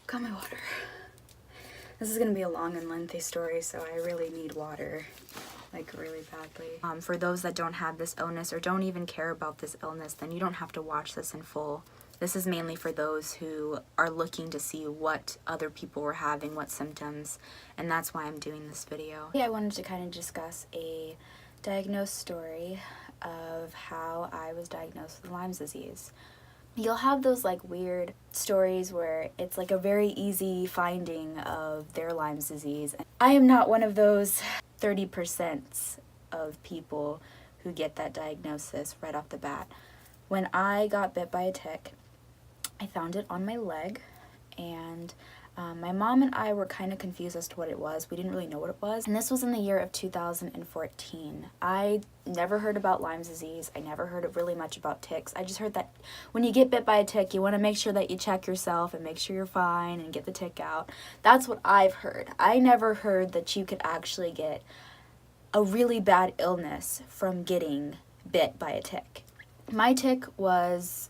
Got my water. This is gonna be a long and lengthy story, so I really need water, like really badly. For those that don't have this illness or don't even care about this illness, then you don't have to watch this in full. This is mainly for those who are looking to see what other people were having, what symptoms, and that's why I'm doing this video. Yeah, I wanted to kind of discuss a Diagnose story of how I was diagnosed with Lyme disease. You'll have those like weird stories where it's like a very easy finding of their Lyme disease. I am not one of those 30% of people who get that diagnosis right off the bat. When I got bit by a tick, I found it on my leg, and my mom and I were kind of confused as to what it was. We didn't really know what it was. And this was in the year of 2014. I never heard about Lyme disease. I never heard really much about ticks. I just heard that when you get bit by a tick, you want to make sure that you check yourself and make sure you're fine and get the tick out. That's what I've heard. I never heard that you could actually get a really bad illness from getting bit by a tick. My tick was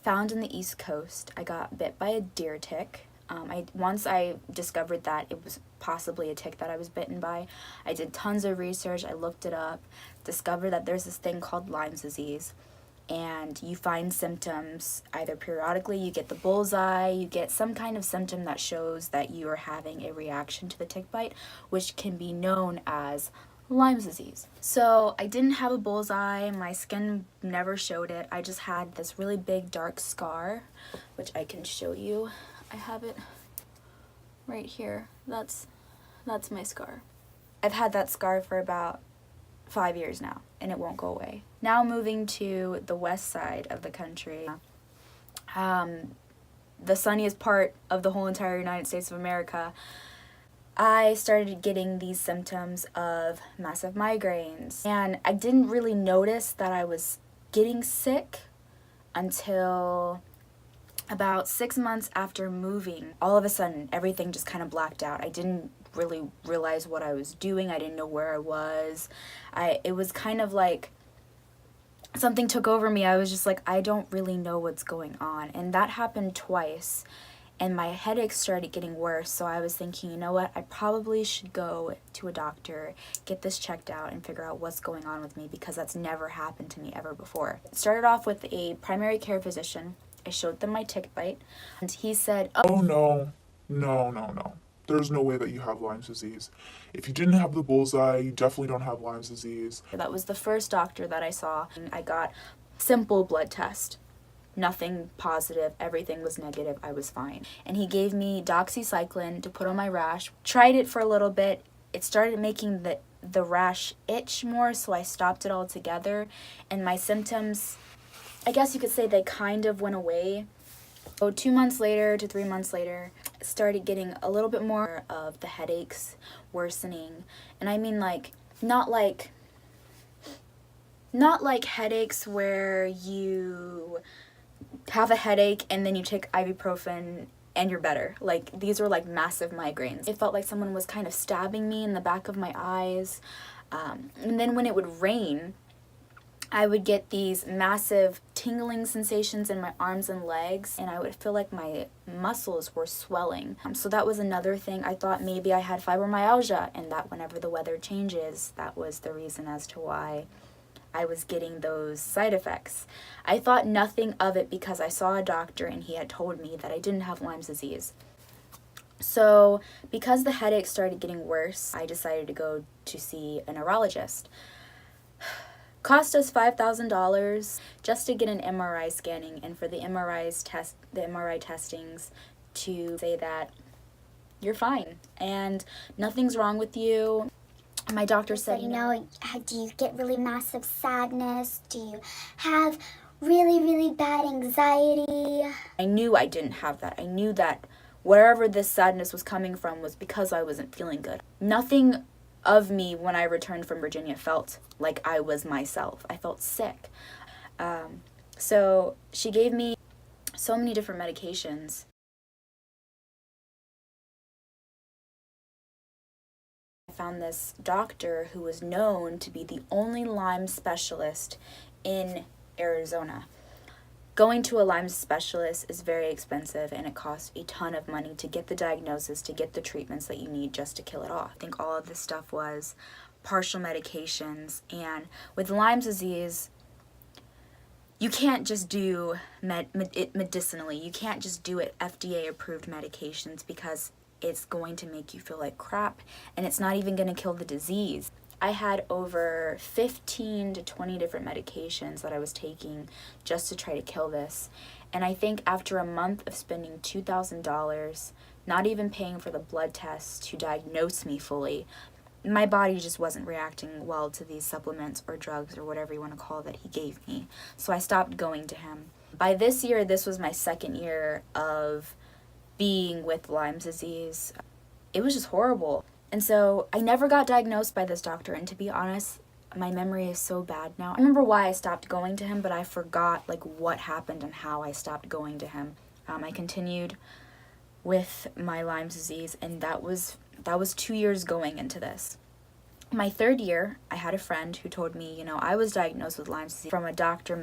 found in the East Coast. I got bit by a deer tick. Once I discovered that it was possibly a tick that I was bitten by, I did tons of research. I looked it up, discovered that there's this thing called Lyme disease, and you find symptoms either periodically. You get the bullseye, you get some kind of symptom that shows that you are having a reaction to the tick bite, which can be known as Lyme disease. So I didn't have a bullseye, my skin never showed it. I just had this really big dark scar, which I can show you. I have it right here. That's my scar. I've had that scar for about 5 years now, and it won't go away. Now moving to the west side of the country, the sunniest part of the whole entire United States of America, I started getting these symptoms of massive migraines. And I didn't really notice that I was getting sick until about 6 months after moving. All of a sudden, everything just kind of blacked out. I didn't really realize what I was doing. I didn't know where I was. It was kind of like something took over me. I was just like, I don't really know what's going on. And that happened twice. And my headaches started getting worse, so I was thinking, you know what, I probably should go to a doctor, get this checked out, and figure out what's going on with me, because that's never happened to me ever before. It started off with a primary care physician. I showed them my tick bite, and he said, oh no, no. There's no way that you have Lyme disease. If you didn't have the bullseye, you definitely don't have Lyme disease. That was the first doctor that I saw. I got simple blood test. Nothing positive, everything was negative, I was fine. And he gave me doxycycline to put on my rash. Tried it for a little bit. It started making the rash itch more, so I stopped it altogether. And my symptoms, I guess you could say, they kind of went away. So 2 months later to 3 months later, I started getting a little bit more of the headaches worsening. And I mean not like headaches where you have a headache and then you take ibuprofen and you're better. Like, these were like massive migraines. It felt like someone was kind of stabbing me in the back of my eyes. And then when it would rain, I would get these massive tingling sensations in my arms and legs, and I would feel like my muscles were swelling. So that was another thing. I thought maybe I had fibromyalgia, and that whenever the weather changes, that was the reason as to why I was getting those side effects. I thought nothing of it because I saw a doctor and he had told me that I didn't have Lyme disease. So because the headaches started getting worse, I decided to go to see a neurologist. Cost us $5,000 just to get an MRI scanning, and for the MRI testings to say that you're fine and nothing's wrong with you. My doctor said, you know, do you get really massive sadness? Do you have really, really bad anxiety? I knew I didn't have that. I knew that wherever this sadness was coming from was because I wasn't feeling good. Nothing of me when I returned from Virginia felt like I was myself. I felt sick. So she gave me so many different medications. I found this doctor who was known to be the only Lyme specialist in Arizona. Going to a Lyme specialist is very expensive, and it costs a ton of money to get the diagnosis, to get the treatments that you need just to kill it off. I think all of this stuff was partial medications, and with Lyme disease, you can't just do it medicinally. You can't just do it FDA-approved medications because it's going to make you feel like crap, and it's not even going to kill the disease. I had over 15 to 20 different medications that I was taking just to try to kill this. And I think after a month of spending $2,000, not even paying for the blood tests to diagnose me fully, my body just wasn't reacting well to these supplements or drugs or whatever you want to call that he gave me. So I stopped going to him. By this year, this was my second year of being with Lyme disease. It was just horrible. And so I never got diagnosed by this doctor, and to be honest, my memory is so bad now. I remember why I stopped going to him, but I forgot like what happened and how I stopped going to him. I continued with my Lyme disease, and that was 2 years going into this. My third year, I had a friend who told me, I was diagnosed with Lyme disease from a doctor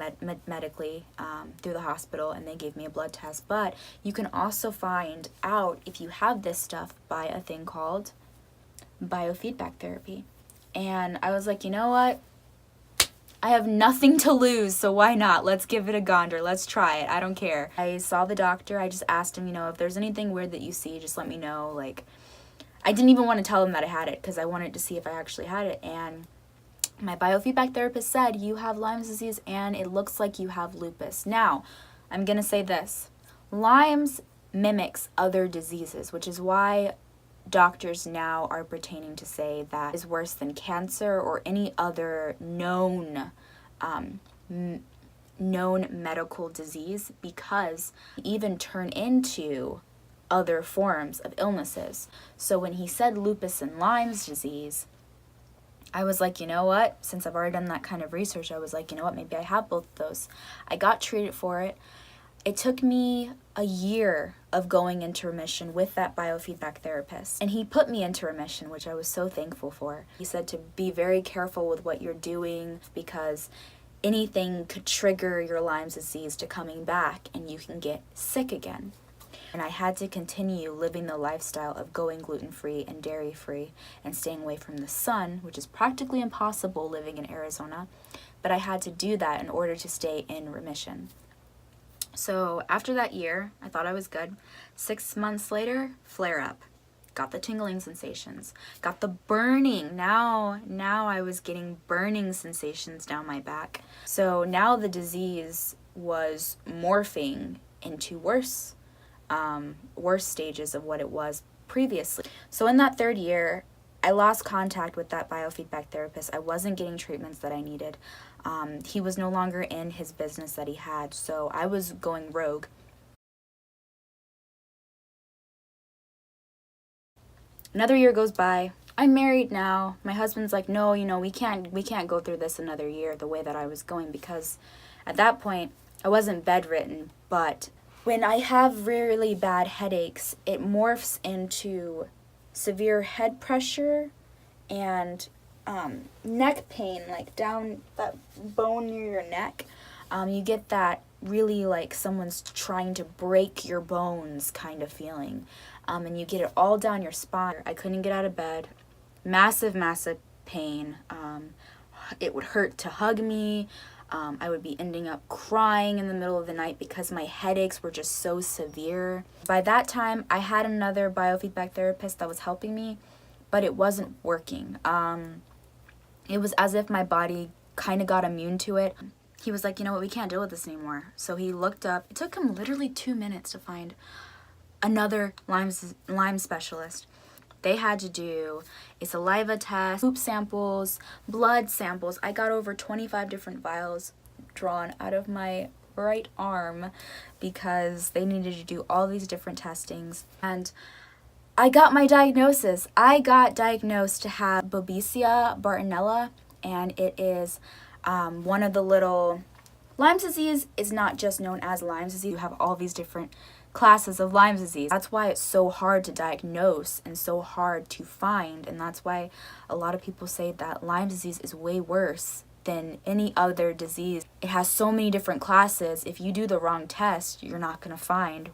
medically through the hospital, and they gave me a blood test. But you can also find out if you have this stuff by a thing called Biofeedback Therapy. And I was like, you know what? I have nothing to lose, so why not? Let's give it a gander. Let's try it. I don't care. I saw the doctor. I just asked him, if there's anything weird that you see, just let me know. Like, I didn't even want to tell him that I had it because I wanted to see if I actually had it. And my biofeedback therapist said, you have Lyme disease and it looks like you have lupus. Now, I'm going to say this. Lyme's mimics other diseases, which is why doctors now are pertaining to say that is worse than cancer or any other known medical disease, because even turn into other forms of illnesses. So when he said lupus and Lyme disease, I was like, you know what? Since I've already done that kind of research, I was like, you know what? Maybe I have both of those. I got treated for it. It took me a year of going into remission with that biofeedback therapist. And he put me into remission, which I was so thankful for. He said to be very careful with what you're doing because anything could trigger your Lyme disease to coming back and you can get sick again. And I had to continue living the lifestyle of going gluten-free and dairy-free and staying away from the sun, which is practically impossible living in Arizona. But I had to do that in order to stay in remission. So after that year, I thought I was good. 6 months later, flare up. Got the tingling sensations. Got the burning. Now I was getting burning sensations down my back. So now the disease was morphing into worse stages of what it was previously. So in that third year, I lost contact with that biofeedback therapist. I wasn't getting treatments that I needed. He was no longer in his business that he had, so I was going rogue. Another year goes by. I'm married now. My husband's like, no, we can't go through this another year the way that I was going, because at that point I wasn't bedridden, but when I have really bad headaches, it morphs into severe head pressure and neck pain, like down that bone near your neck. You get that really like someone's trying to break your bones kind of feeling. And you get it all down your spine. I couldn't get out of bed. Massive pain. It would hurt to hug me. I would be ending up crying in the middle of the night because my headaches were just so severe. By that time, I had another biofeedback therapist that was helping me, but it wasn't working. It was as if my body kind of got immune to it. He was like, you know what, we can't deal with this anymore. So he looked up. It took him literally 2 minutes to find another Lyme specialist. They had to do a saliva test, poop samples, blood samples. I got over 25 different vials drawn out of my right arm because they needed to do all these different testings. And I got my diagnosis. I got diagnosed to have Babesia bartonella, and it is one of the little... Lyme disease is not just known as Lyme disease. You have all these different classes of Lyme disease. That's why it's so hard to diagnose and so hard to find, and that's why a lot of people say that Lyme disease is way worse than any other disease. It has so many different classes. If you do the wrong test, you're not going to find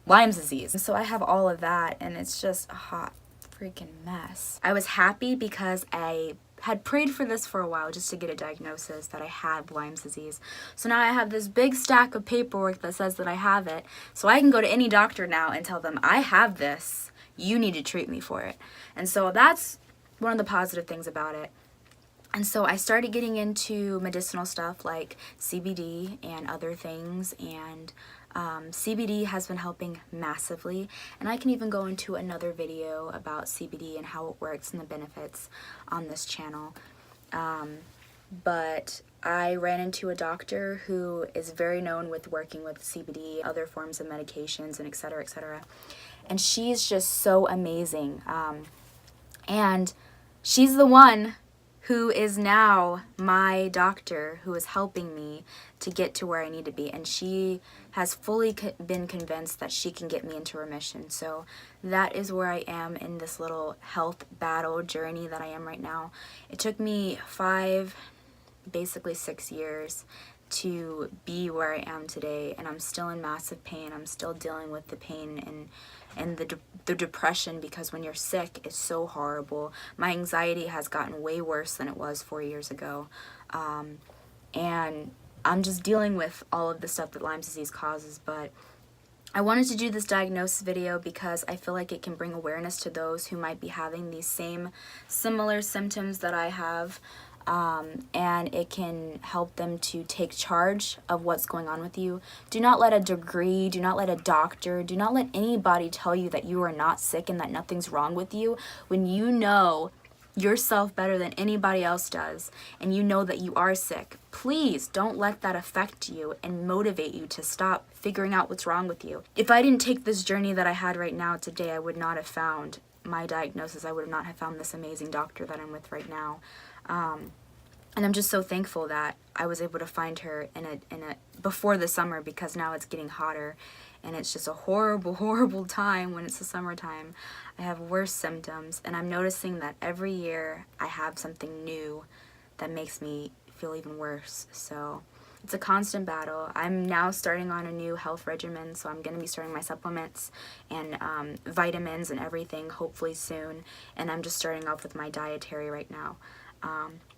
Lyme disease. So I have all of that, and it's just a hot freaking mess. I was happy because I had prayed for this for a while just to get a diagnosis that I had Lyme disease. So now I have this big stack of paperwork that says that I have it. So I can go to any doctor now and tell them, I have this. You need to treat me for it. And so that's one of the positive things about it. And so I started getting into medicinal stuff like CBD and other things, and CBD has been helping massively, and I can even go into another video about CBD and how it works and the benefits on this channel. But I ran into a doctor who is very known with working with CBD, other forms of medications, and et cetera, and she's just so amazing. And she's the one who is now my doctor, who is helping me to get to where I need to be. And she has fully been convinced that she can get me into remission. So that is where I am in this little health battle journey that I am right now. It took me 5, basically 6 years to be where I am today, and I'm still in massive pain. I'm still dealing with the pain and the depression, because when you're sick, it's so horrible. My anxiety has gotten way worse than it was 4 years ago, and I'm just dealing with all of the stuff that Lyme disease causes. But I wanted to do this diagnosis video because I feel like it can bring awareness to those who might be having these similar symptoms that I have. And it can help them to take charge of what's going on with you. Do not let a degree, do not let a doctor, do not let anybody tell you that you are not sick and that nothing's wrong with you when you know yourself better than anybody else does, and you know that you are sick. Please don't let that affect you and motivate you to stop figuring out what's wrong with you. If I didn't take this journey that I had right now today, I would not have found my diagnosis. I would not have found this amazing doctor that I'm with right now. And I'm just so thankful that I was able to find her in a before the summer, because now it's getting hotter and it's just a horrible time when it's the summertime. I have worse symptoms, and I'm noticing that every year I have something new that makes me feel even worse. So it's a constant battle. I'm now starting on a new health regimen, so I'm going to be starting my supplements and vitamins and everything hopefully soon, and I'm just starting off with my dietary right now.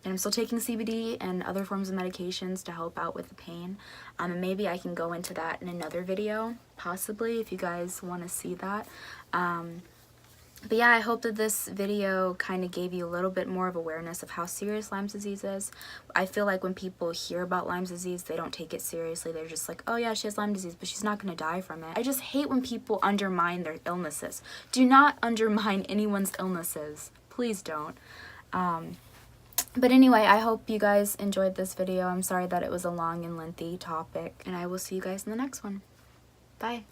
And I'm still taking CBD and other forms of medications to help out with the pain. And maybe I can go into that in another video, possibly, if you guys want to see that. But yeah, I hope that this video kind of gave you a little bit more of awareness of how serious Lyme disease is. I feel like when people hear about Lyme disease, they don't take it seriously. They're just like, oh yeah, she has Lyme disease, but she's not going to die from it. I just hate when people undermine their illnesses. Do not undermine anyone's illnesses. Please don't. But anyway, I hope you guys enjoyed this video. I'm sorry that it was a long and lengthy topic, and I will see you guys in the next one. Bye.